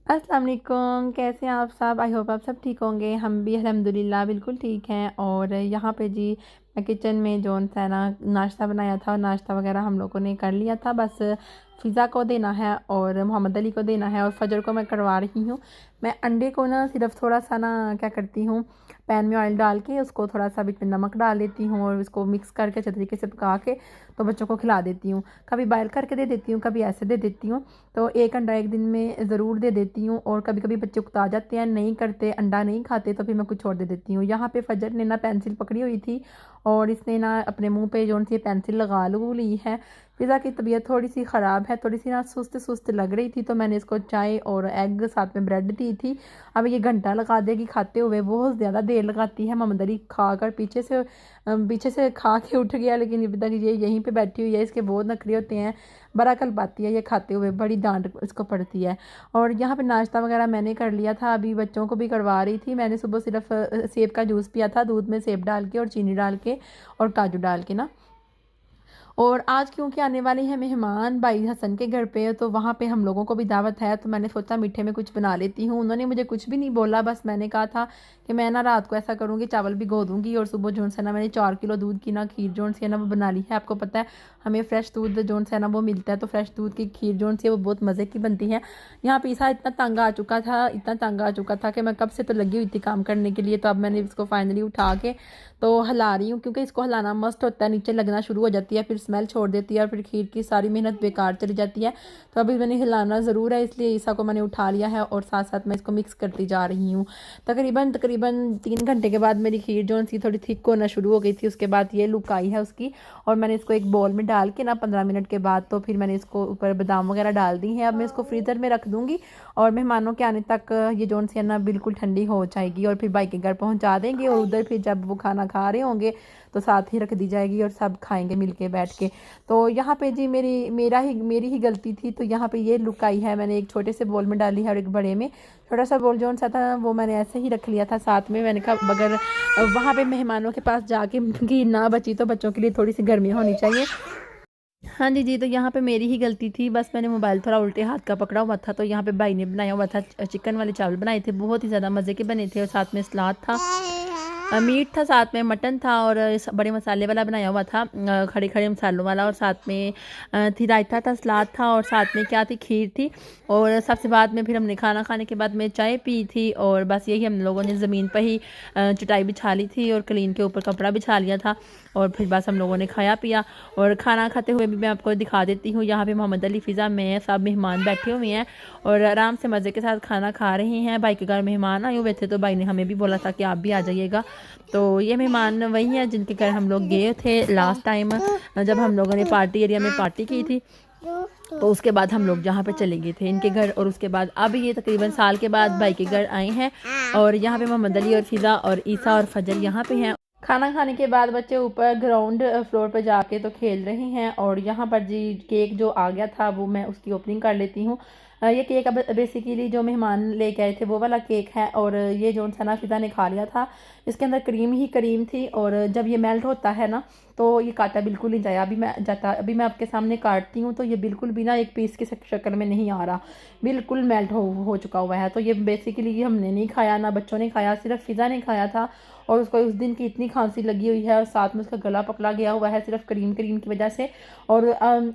अस्सलाम वालेकुम, कैसे हैं आप सब? आई होप आप सब ठीक होंगे। हम भी अल्हम्दुलिल्लाह बिल्कुल ठीक हैं। और यहाँ पे जी मैं किचन में जो है ना नाश्ता बनाया था, और नाश्ता वगैरह हम लोगों ने कर लिया था। बस फ़िज़ा को देना है और मोहम्मद अली को देना है, और फजर को मैं करवा रही हूँ। मैं अंडे को ना सिर्फ थोड़ा सा ना क्या करती हूँ, पैन में ऑयल डाल के उसको थोड़ा सा बीच में नमक डाल देती हूँ और उसको मिक्स करके अच्छे तरीके से पका के तो बच्चों को खिला देती हूँ। कभी बॉयल करके दे देती हूँ, कभी ऐसे दे देती हूँ। तो एक अंडा एक दिन में ज़रूर दे देती हूँ। और कभी कभी बच्चे उकता जाते हैं, नहीं करते, अंडा नहीं खाते, तो फिर मैं कुछ और दे देती हूँ। यहाँ पे फजर ने ना पेंसिल पकड़ी हुई थी और इसने ना अपने मुंह पे जो सी पेंसिल लगा ली है। फ़िज़ा की तबीयत थोड़ी सी ख़राब है, थोड़ी सी ना सुस्त सुस्त लग रही थी, तो मैंने इसको चाय और एग साथ में ब्रेड दी थी। अब ये घंटा लगा देगी खाते हुए, बहुत ज़्यादा देर लगाती है। मोहम्मद अली खा कर पीछे से खा के उठ गया, लेकिन अभी तक ये यहीं पे बैठी हुई है। इसके बहुत नखरे होते हैं, बड़ा कल पाती है ये खाते हुए, बड़ी डांट इसको पड़ती है। और यहाँ पे नाश्ता वगैरह मैंने कर लिया था, अभी बच्चों को भी करवा रही थी। मैंने सुबह सिर्फ सेब का जूस पिया था, दूध में सेब डाल के और चीनी डाल के और काजू डाल के ना। और आज क्योंकि आने वाले हैं मेहमान भाई हसन के घर पे, तो वहाँ पे हम लोगों को भी दावत है, तो मैंने सोचा मीठे में कुछ बना लेती हूँ। उन्होंने मुझे कुछ भी नहीं बोला, बस मैंने कहा था कि मैं ना रात को ऐसा करूँगी, चावल भिगो दूँगी और सुबह जो है ना मैंने 4 किलो दूध की ना खीर जो है ना वो बना ली है। आपको पता है हमें फ्रेश दूध जो है ना वो मिलता है, तो फ्रेश दूध की खीर जो है वो बहुत मज़े की बनती है। यहाँ पे ईसा इतना तंग आ चुका था, इतना तंग आ चुका था कि मैं कब से तो लगी हुई थी काम करने के लिए। तो अब मैंने इसको फाइनली उठा के तो हिला रही हूँ, क्योंकि इसको हिलाना मस्त होता है, नीचे लगना शुरू हो जाती है, फिर स्मेल छोड़ देती है और फिर खीर की सारी मेहनत बेकार चली जाती है। तो अभी मैंने हिलाना ज़रूर है, इसलिए ईसा को मैंने उठा लिया है और साथ साथ मैं इसको मिक्स करती जा रही हूँ। तकरीबन तकरीबन 3 घंटे के बाद मेरी खीर जो सी थोड़ी थिक होना शुरू हो गई थी। उसके बाद ये लुक आई है उसकी, और मैंने इसको एक बॉल में डाल के ना 15 मिनट के बाद तो फिर मैंने इसको ऊपर बादाम वगैरह डाल दी हैं। अब मैं इसको फ्रीज़र में रख दूँगी और मेहमानों के आने तक ये जो सी है ना बिल्कुल ठंडी हो जाएगी, और फिर भाई के घर पहुँचा देंगे। और उधर फिर जब वो खाना खा रहे होंगे तो साथ ही रख दी जाएगी और सब खाएंगे मिल के बैठ के। तो यहाँ पे जी मेरी ही गलती थी, तो यहाँ पे ये लुक आई है। मैंने एक छोटे से बोल में डाली है और एक बड़े में। छोटा सा बोल जो सा था वो मैंने ऐसे ही रख लिया था साथ में। मैंने कहा अगर वहाँ पे मेहमानों के पास जाके घी ना बची तो बच्चों के लिए थोड़ी सी गर्मी होनी चाहिए। हाँ जी जी, तो यहाँ पे मेरी ही गलती थी, बस मैंने मोबाइल थोड़ा उल्टे हाथ का पकड़ा हुआ था। तो यहाँ पे भाई ने बनाया हुआ था चिकन वाले चावल बनाए थे, बहुत ही ज़्यादा मज़े के बने थे, और साथ में सलाद था, मीट था, साथ में मटन था, और बड़े मसाले वाला बनाया हुआ था, खड़े खड़े मसालों वाला, और साथ में थी रायता था, सलाद था, और साथ में क्या थी, खीर थी। और सबसे बाद में फिर हमने खाना खाने के बाद में चाय पी थी, और बस यही हम लोगों ने ज़मीन पर ही चटाई बिछा ली थी और क्लीन के ऊपर कपड़ा बिछा लिया था, और फिर बस हम लोगों ने खाया पिया। और खाना खाते हुए भी मैं आपको दिखा देती हूँ, यहाँ पे मोहम्मद अली, फ़िज़ा, मैं, सब मेहमान बैठे हुए हैं और आराम से मज़े के साथ खाना खा रहे हैं। भाई के घर मेहमान आए हुए थे, तो भाई ने हमें भी बोला था कि आप भी आ जाइएगा। तो ये मेहमान वही हैं जिनके घर हम लोग गए थे लास्ट टाइम, जब हम लोगों ने पार्टी एरिया में पार्टी की थी। तो उसके बाद हम लोग जहाँ पे चले गए थे इनके घर, और उसके बाद अब ये तकरीबन साल के बाद भाई के घर आए हैं। और यहाँ पे मोहम्मद अली और फ़िज़ा और ईसा और फजर यहाँ पे हैं। खाना खाने के बाद बच्चे ऊपर ग्राउंड फ्लोर पर जाके तो खेल रहे हैं। और यहाँ पर जी केक जो आ गया था वो मैं उसकी ओपनिंग कर लेती हूँ। ये केक अब बेसिकली जो मेहमान लेके आए थे वो वाला केक है, और ये जो सना फ़िज़ा ने खा लिया था, इसके अंदर क्रीम ही क्रीम थी। और जब ये मेल्ट होता है ना तो ये काटा बिल्कुल नहीं जाता। अभी मैं आपके सामने काटती हूँ तो ये बिल्कुल भी ना एक पीस की शक्ल में नहीं आ रहा, बिल्कुल मेल्ट हो चुका हुआ है। तो ये बेसिकली हमने नहीं खाया, ना बच्चों ने खाया, सिर्फ फ़िज़ा ने खाया था। और उसको उस दिन की इतनी खांसी लगी हुई है, और साथ में उसका गला पकड़ा गया हुआ है सिर्फ क्रीम की वजह से। और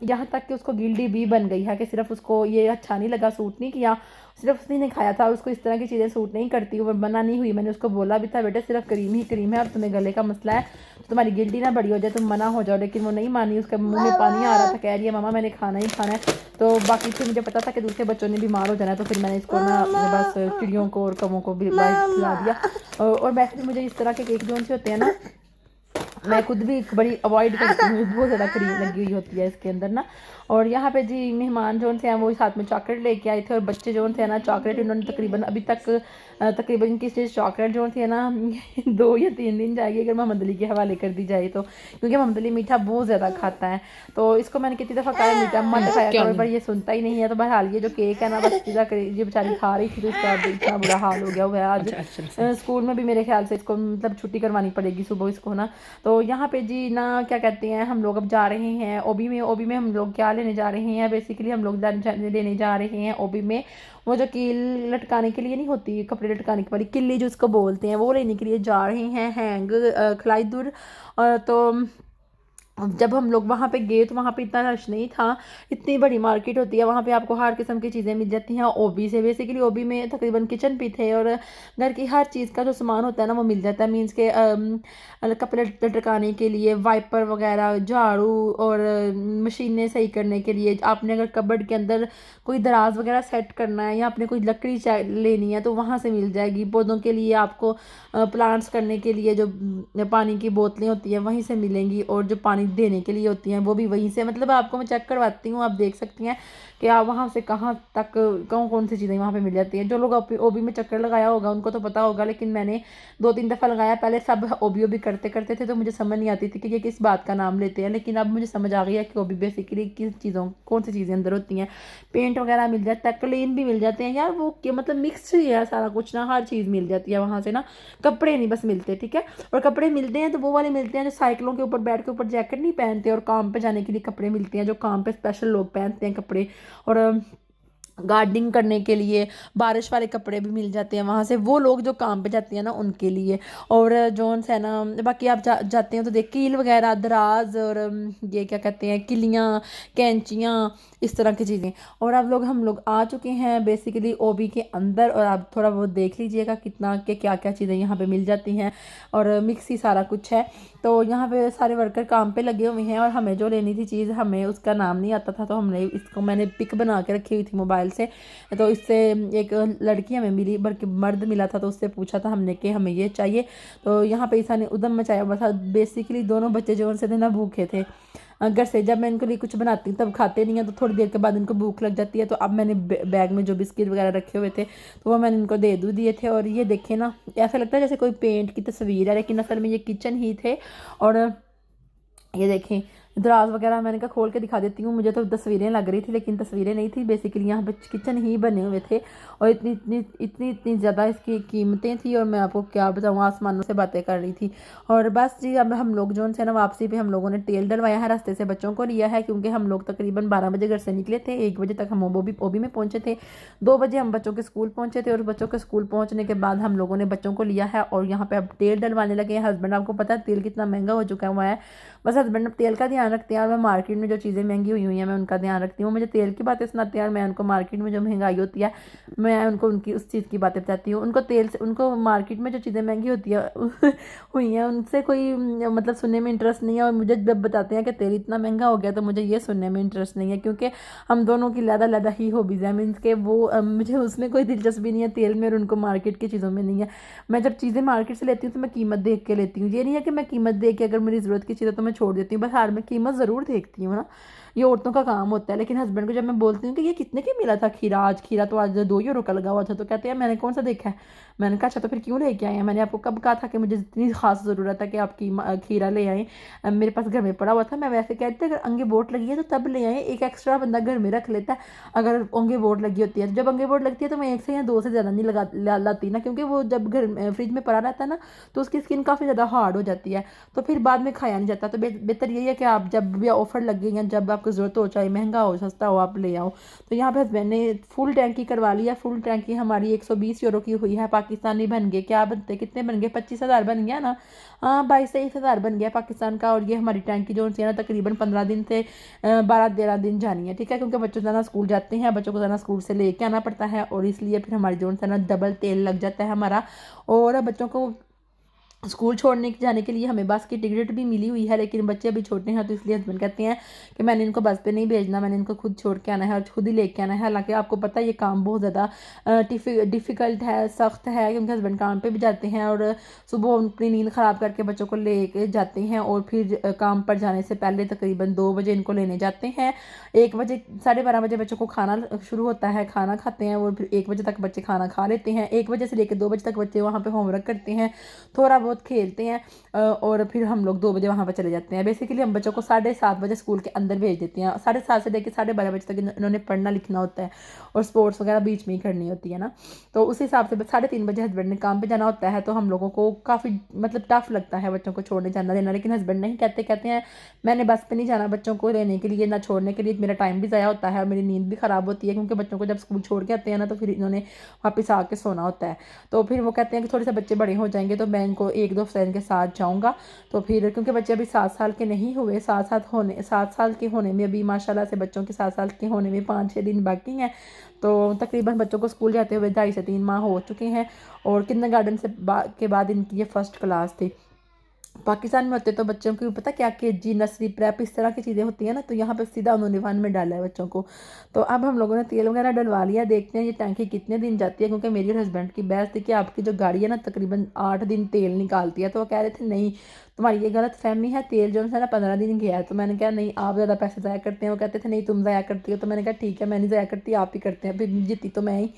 यहाँ तक कि उसको गिल्टी भी बन गई है कि सिर्फ उसको ये अच्छा नहीं लगा, सूट नहीं किया, सिर्फ उसी ने खाया था। उसको इस तरह की चीज़ें सूट नहीं करती, वो मना नहीं हुई। मैंने उसको बोला भी था बेटे सिर्फ क्रीम ही क्रीम है, और तुम्हें गले का मसला है तो तुम्हारी गिल्टी ना बड़ी हो जाए, तुम मना हो जाओ, लेकिन वो नहीं मानी। उसके मुंह में पानी आ रहा था, कह रही है मामा मैंने खाना ही खाना है। तो बाकी फिर मुझे पता था कि दूसरे बच्चों ने बीमार हो जाना है, तो फिर मैंने इसको ना बस चिड़ियों को और कौवों को भी खिला दिया। और वैसे मुझे इस तरह के केक जो से होते हैं ना, मैं खुद भी बड़ी अवॉइड करती हूँ, बहुत ज़्यादा क्रीम लगी हुई होती है इसके अंदर ना। और यहाँ पे जी मेहमान जो थे वो साथ में चॉकलेट लेके आए थे, और बच्चे जो थे ना चॉकलेट उन्होंने तकरीबन अभी तक तकरीबन इनकी स्टेज चॉकलेट जो थी ना 2 या 3 दिन जाएगी अगर मोहम्मद अली के हवाले कर दी जाए तो, क्योंकि मोहम्मद अली मीठा बहुत ज़्यादा खाता है। तो इसको मैंने कितनी दफ़ा कहा मीठा मत खाया करो, पर ये सुनता ही नहीं है। तो बहरहाल ये जो केक है ना बस ये बेचारी खा रही थी, तो इसका इतना बुरा हाल हो गया हुआ है आज। स्कूल में भी मेरे ख्याल से इसको मतलब छुट्टी करवानी पड़ेगी सुबह इसको ना। तो तो यहाँ पे जी ना क्या कहते हैं, हम लोग अब जा रहे हैं ओबी में। ओबी में हम लोग क्या लेने जा रहे हैं, बेसिकली हम लोग लेने जा रहे हैं ओबी में वो जो कील लटकाने के लिए नहीं होती, कपड़े लटकाने की वाली किल्ली जो उसको बोलते हैं, वो लेने के लिए जा रहे हैं हैंग खलाई दूर। तो जब हम लोग वहाँ पे गए तो वहाँ पे इतना रश नहीं था। इतनी बड़ी मार्केट होती है वहाँ पे, आपको हर किस्म की चीज़ें मिल जाती हैं ओबी से। बेसिकली ओबी में तकरीबन किचन भी थे और घर की हर चीज़ का जो सामान होता है ना वो मिल जाता है। मीन्स के कपड़े लटकाने के लिए वाइपर वगैरह, झाड़ू और मशीनें सही करने के लिए। आपने अगर कबर्ड के अंदर कोई दराज वगैरह सेट करना है या आपने कोई लकड़ी लेनी है तो वहाँ से मिल जाएगी। पौधों के लिए आपको प्लांट्स करने के लिए जो पानी की बोतलें होती हैं वहीं से मिलेंगी, और जो पानी देने के लिए होती हैं वो भी वहीं से। मतलब आपको मैं चेक करवाती हूँ, आप देख सकती हैं कि आप वहाँ से कहाँ तक कौन कौन सी चीज़ें वहाँ पे मिल जाती हैं। जो लोग ओबी में चक्कर लगाया होगा उनको तो पता होगा, लेकिन मैंने 2-3 दफ़ा लगाया। पहले सब ओबी करते करते थे तो मुझे समझ नहीं आती थी कि ये किस बात का नाम लेते हैं, लेकिन अब मुझे समझ आ गई है कि ओबी बेसिकली किस चीज़ों कौन सी चीज़ें अंदर होती हैं। पेंट वगैरह मिल जाता है, क्लीन भी मिल जाते हैं यार, वो मतलब मिक्स ही है सारा कुछ ना, हर चीज़ मिल जाती है वहाँ से ना। कपड़े नहीं बस मिलते, ठीक है, और कपड़े मिलते हैं तो वो वाले मिलते हैं जो साइकिलों के ऊपर बैठ के ऊपर जैकेट नहीं पहनते, और काम पे जाने के लिए कपड़े मिलते हैं जो काम पे स्पेशल लोग पहनते हैं कपड़े। और गार्डनिंग करने के लिए बारिश वाले कपड़े भी मिल जाते हैं वहाँ से, वो लोग जो काम पे जाते हैं ना उनके लिए। और जोन्स है ना, बाकी आप जाते हैं तो देख कील वगैरह, दराज और ये क्या कहते हैं किलियाँ, कैंचियाँ, इस तरह की चीज़ें। और अब हम लोग आ चुके हैं बेसिकली ओबी के अंदर, और आप थोड़ा बहुत देख लीजिएगा कितना के क्या क्या चीज़ें यहाँ पे मिल जाती हैं, और मिक्स ही सारा कुछ है। तो यहाँ पे सारे वर्कर काम पे लगे हुए हैं, और हमें जो लेनी थी चीज़ हमें उसका नाम नहीं आता था, तो मैंने पिक बना के रखी हुई थी मोबाइल से। तो इससे एक लड़की हमें मिली, बल्कि मर्द मिला था, तो उससे पूछा था हमने कि हमें ये चाहिए। तो यहाँ पे ईसा ने उदम मचाया हुआ था। बेसिकली दोनों बच्चे जो उनसे थे ना भूखे थे घर से। जब मैं इनके लिए कुछ बनाती हूँ तब खाते नहीं है, तो थोड़ी देर के बाद इनको भूख लग जाती है। तो अब मैंने बैग में जो बिस्किट वगैरह रखे हुए थे तो वो मैंने इनको दे दिए थे। और ये देखे ना, ऐसा लगता है जैसे कोई पेंट की तस्वीर है, लेकिन असल में ये किचन ही थे। और ये देखें दराज वगैरह, मैंने कहा खोल के दिखा देती हूँ, मुझे तो तस्वीरें लग रही थी लेकिन तस्वीरें नहीं थी। बेसिकली यहाँ पे किचन ही बने हुए थे, और इतनी इतनी इतनी इतनी ज़्यादा इसकी कीमतें थी, और मैं आपको क्या बताऊँ, आसमानों से बातें कर रही थी। और बस जी अब हम लोग जो है ना वापसी पे हम लोगों ने तेल डलवाया है, रास्ते से बच्चों को लिया है, क्योंकि हम लोग तकरीबन 12 बजे घर से निकले थे। 1 बजे तक हम ओबी में पहुँचे थे। 2 बजे हम बच्चों के स्कूल पहुँचे थे, और बच्चों के स्कूल पहुँचने के बाद हम लोगों ने बच्चों को लिया है और यहाँ पे अब तेल डलवाने लगे हैं। हस्बैंड, आपको पता है तेल कितना महंगा हो चुका हुआ है, बस हस्बैंड तेल का ध्यान रखते हैं, और मैं मार्केट में जो चीज़ें महंगी हुई हैं मैं उनका ध्यान रखती हूँ। मुझे तेल की बातें सुनाते हैं और मैं उनको मार्केट में जो महंगाई होती है मैं उनको उनकी उस चीज़ की बातें बताती हूँ। उनको तेल से, उनको मार्केट में जो चीज़ें महंगी होती है हुई हैं उनसे कोई मतलब सुनने में इंटरेस्ट नहीं है। और मुझे जब बताते हैं कि तेल इतना महंगा हो गया तो मुझे ये सुनने में इंटरेस्ट नहीं है, क्योंकि हम दोनों की लदा ही हॉबीज़ है। मीन्स के वो मुझे उसमें कोई दिलचस्पी नहीं है तेल में, और उनको मार्केट की चीज़ों में नहीं है। मैं जब चीज़ें मार्केट से लेती हूँ तो मैं कीमत देख के लेती हूँ। ये नहीं है कि मैं कीमत देख के अगर मेरी ज़रूरत की चीज़ है तो मैं छोड़ देती हूँ, बस हार में कीमत ज़रूर देखती हूँ ना, ये औरतों का काम होता है। लेकिन हस्बैंड को जब मैं बोलती हूँ कि ये कितने की मिला था खीरा, आज खीरा तो आज 2 यूरो का लगा हुआ था, तो कहते हैं मैंने कौन सा देखा है। मैंने कहा अच्छा तो फिर क्यों लेके आए हैं, मैंने आपको कब कहा था कि मुझे इतनी खास ज़रूरत है कि आप खीरा ले आएँ, मेरे पास घर में पड़ा हुआ था। मैं वैसे कहती अगर अंगे बोट लगी है तो तब ले आए, एक एक्स्ट्रा बंदा घर में रख लेता है अगर अंगे बोट लगी होती है। जब अंगे बोट लगती है तो मैं 1 से या 2 से ज़्यादा नहीं लाती ना, क्योंकि वो जब घर फ्रिज में पड़ा रहता है ना तो उसकी स्किन काफ़ी ज़्यादा हार्ड हो जाती है, तो फिर बाद में खाया नहीं जाता। तो बेहतर यही है कि आप जब भी ऑफर लगे या जब आपको ज़रूरत हो, चाहे महंगा हो सस्ता हो, आप ले आओ। तो यहाँ पे हस्बैंड ने फुल टैंकी करवा लिया। फुल टैंकी हमारी 120 यूरो की हुई है। पाकिस्तानी बन गए, क्या बनते कितने बन गए, 25,000 बन गया ना, हाँ 22-23,000 बन गया पाकिस्तान का। और ये हमारी टैंकी जो है ना तकरीबन 15 दिन से 12-13 दिन जानी है, ठीक है, क्योंकि बच्चों जाना स्कूल जाते हैं, बच्चों को जाना स्कूल से लेके आना पड़ता है, और इसलिए फिर हमारी जो है ना डबल तेल लग जाता है हमारा। और बच्चों को स्कूल छोड़ने जाने के लिए हमें बस की टिकट भी मिली हुई है, लेकिन बच्चे अभी छोटे हैं तो इसलिए हस्बैंड कहते हैं कि मैंने इनको बस पे नहीं भेजना, मैंने इनको खुद छोड़ के आना है और खुद ही लेके आना है। हालांकि आपको पता है ये काम बहुत ज़्यादा डिफ़िकल्ट है, सख्त है, क्योंकि हस्बैंड काम पे भी जाते हैं और सुबह अपनी नींद ख़राब करके बच्चों को ले जाते हैं, और फिर काम पर जाने से पहले तकरीबन 2 बजे इनको लेने जाते हैं। 1 बजे 12:30 बजे बच्चों को खाना शुरू होता है, खाना खाते हैं, और फिर 1 बजे तक बच्चे खाना खा लेते हैं। 1 बजे से लेकर 2 बजे तक बच्चे वहाँ पर होमवर्क करते हैं, थोड़ा बहुत बहुत खेलते हैं और फिर हम लोग 2 बजे वहाँ पर चले जाते हैं। बेसिकली हम बच्चों को 7:30 बजे स्कूल के अंदर भेज देते हैं। 7:30 से लेकर 12:30 बजे तक इन्होंने पढ़ना लिखना होता है और स्पोर्ट्स वगैरह बीच में ही करनी होती है ना। तो उस हिसाब से 3:30 बजे हस्बैंड ने काम पे जाना होता है, तो हम लोगों को काफ़ी मतलब टफ लगता है बच्चों को छोड़ने जाना देना। लेकिन हस्बैंड नहीं कहते हैं मैंने बस पे नहीं जाना बच्चों को लेने के लिए ना छोड़ने के लिए, मेरा टाइम भी ज़ाया होता है और मेरी नींद भी ख़राब होती है, क्योंकि बच्चों को जब स्कूल छोड़ के आते हैं ना तो फिर इन्होंने वापस आके सोना होता है। तो फिर वो कहते हैं कि थोड़े से बच्चे बड़े हो जाएंगे तो मैं इनको 1-2 फ्रेंड के साथ जाऊँगा। तो फिर क्योंकि बच्चे अभी 7 साल के नहीं हुए, 7 साल के होने में अभी माशाल्लाह से बच्चों के 7 साल के होने में 5-6 दिन बाकी हैं। तो तकरीबन बच्चों को स्कूल जाते हुए 2.5 से 3 माह हो चुके हैं और किंडरगार्टन के बाद इनकी ये फर्स्ट क्लास थी। पाकिस्तान में होते तो बच्चों की पता क्या केजी नर्सरी प्रेप इस तरह की चीज़ें होती हैं ना, तो यहाँ पे सीधा उन्होंने 1 में डाला है बच्चों को। तो अब हम लोगों ने तेल वगैरह डलवा लिया, देखते हैं ये टैंकी कितने दिन जाती है, क्योंकि मेरी और हस्बैंड की बहस थी कि आपकी जो गाड़ी है ना तकरीबन 8 दिन तेल निकालती है। तो वो कह रहे थे नहीं तुम्हारी ये गलत फहमी है, तेल जो है ना 15 दिन गया है। तो मैंने कहा नहीं आप ज़्यादा पैसे ज़ाया करते हैं। वो कहते थे नहीं तुम ज़ाया करती हो। तो मैंने कहा ठीक है मैं नहीं ज़ाया करती, आप ही करते हैं, फिर जीती तो मैं ही।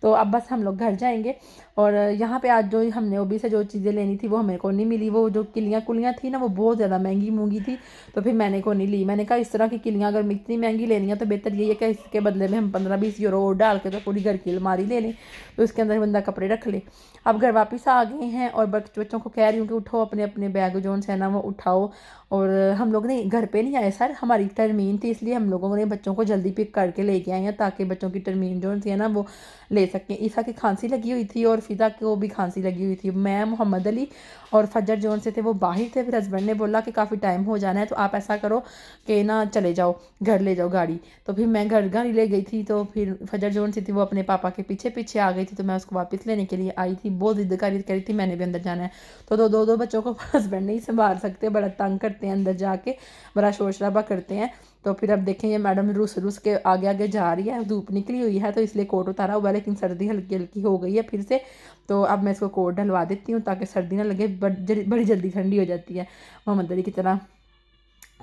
तो अब बस हम लोग घर जाएंगे। और यहाँ पे आज जो हमने ओबी से जो चीज़ें लेनी थी वो हमें को नहीं मिली। वो जो किलियाँ थी ना वो बहुत ज़्यादा महंगी मूंगी थी, तो फिर मैंने को नहीं ली। मैंने कहा इस तरह की किलियाँ अगर इतनी महंगी लेनी है तो बेहतर ये है कि इसके बदले में हम 15-20 यूरो और डाल के तो पूरी घर की अलमारी ले लें, तो इसके अंदर बंदा कपड़े रख ले। अब घर वापस आ गए हैं और बच्चों को कह रही हूँ कि उठो अपने अपने बैग जो है ना वो उठाओ। और हम लोग ने घर पे नहीं आए सर, हमारी टर्मीन थी इसलिए हम लोगों ने बच्चों को जल्दी पिक करके लेके आए हैं ताकि बच्चों की टर्मीन जो है ना वो ले सकें। ईसा की खांसी लगी हुई थी और फिज़ा को भी खांसी लगी हुई थी। मैं, मोहम्मद अली और फजर जोन से थे वो बाहर थे। फिर हस्बैंड ने बोला कि काफ़ी टाइम हो जाना है तो आप ऐसा करो कि ना चले जाओ घर ले जाओ गाड़ी। तो फिर मैं गाड़ी ले गई थी। तो फिर फजर जोन से थी वो अपने पापा के पीछे पीछे आ गई थी, तो मैं उसको वापस लेने के लिए आई थी। बहुत जिद करी थी मैंने भी अंदर जाना है। तो दो बच्चों को हस्बैंड नहीं संभाल सकते, बड़ा तंग करते हैं, अंदर जाके बड़ा शोर शराबा करते हैं। तो फिर अब देखें ये मैडम रूस के आगे आगे जा रही है, धूप निकली हुई है तो इसलिए कोट उतारा हुआ है, लेकिन सर्दी हल्की हल्की हो गई है फिर से। तो अब मैं इसको कोट डलवा देती हूँ ताकि सर्दी ना लगे, बड़ी जल्दी ठंडी हो जाती है मोहम्मद अली की तरह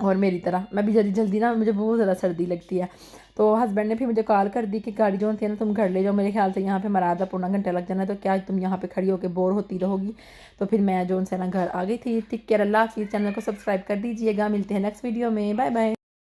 और मेरी तरह। मैं भी जल्दी जल्दी ना मुझे बहुत ज़्यादा सर्दी लगती है। तो हस्बैंड ने फिर मुझे कॉल कर दी कि गाड़ी जो थी ना तुम घर ले जाओ, मेरे ख्याल से यहाँ पे हमारा आधा पौना घंटा लग जाना है, तो क्या तुम यहाँ पे खड़ी होकर बोर होती रहोगी। तो फिर मैं जो है ना घर आ गई थी। टेक केयर, अल्लाह हाफिज़। चैनल को सब्सक्राइब कर दीजिएगा। मिलते हैं नेक्स्ट वीडियो में, बाय बाय।